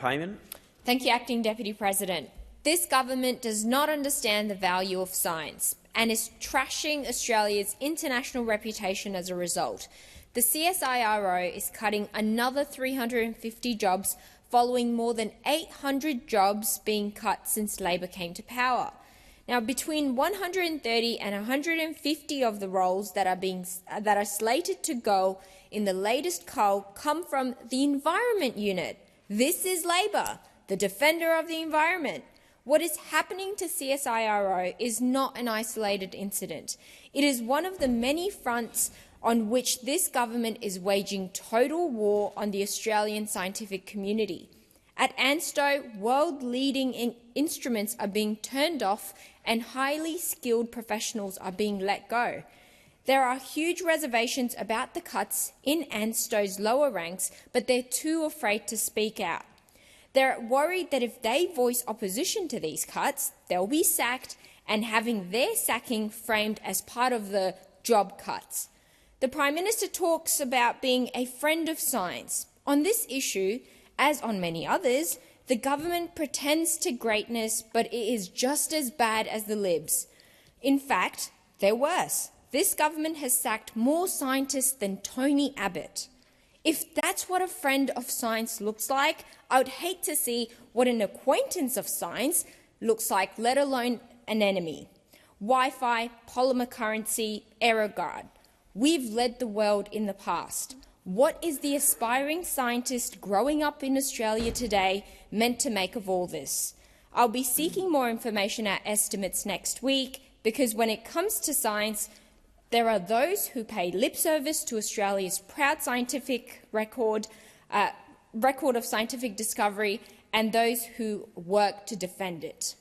Payman. Thank you, Acting Deputy President. This government does not understand the value of science and is trashing Australia's international reputation as a result. The CSIRO is cutting another 350 jobs following more than 800 jobs being cut since Labor came to power. Now, between 130 and 150 of the roles that are slated to go in the latest cull come from the Environment Unit. This is Labor, the defender of the environment. What is happening to CSIRO is not an isolated incident. It is one of the many fronts on which this government is waging total war on the Australian scientific community. At ANSTO, world-leading instruments are being turned off and highly skilled professionals are being let go. There are huge reservations about the cuts in ANSTO's lower ranks, but they're too afraid to speak out. They're worried that if they voice opposition to these cuts, they'll be sacked and having their sacking framed as part of the job cuts. The Prime Minister talks about being a friend of science. On this issue, as on many others, the government pretends to greatness, but it is just as bad as the Libs. In fact, they're worse. This government has sacked more scientists than Tony Abbott. If that's what a friend of science looks like, I would hate to see what an acquaintance of science looks like, let alone an enemy. Wi-Fi, polymer currency, error guard. We've led the world in the past. What is the aspiring scientist growing up in Australia today meant to make of all this? I'll be seeking more information at estimates next week because when it comes to science, there are those who pay lip service to Australia's proud scientific record of scientific discovery and those who work to defend it.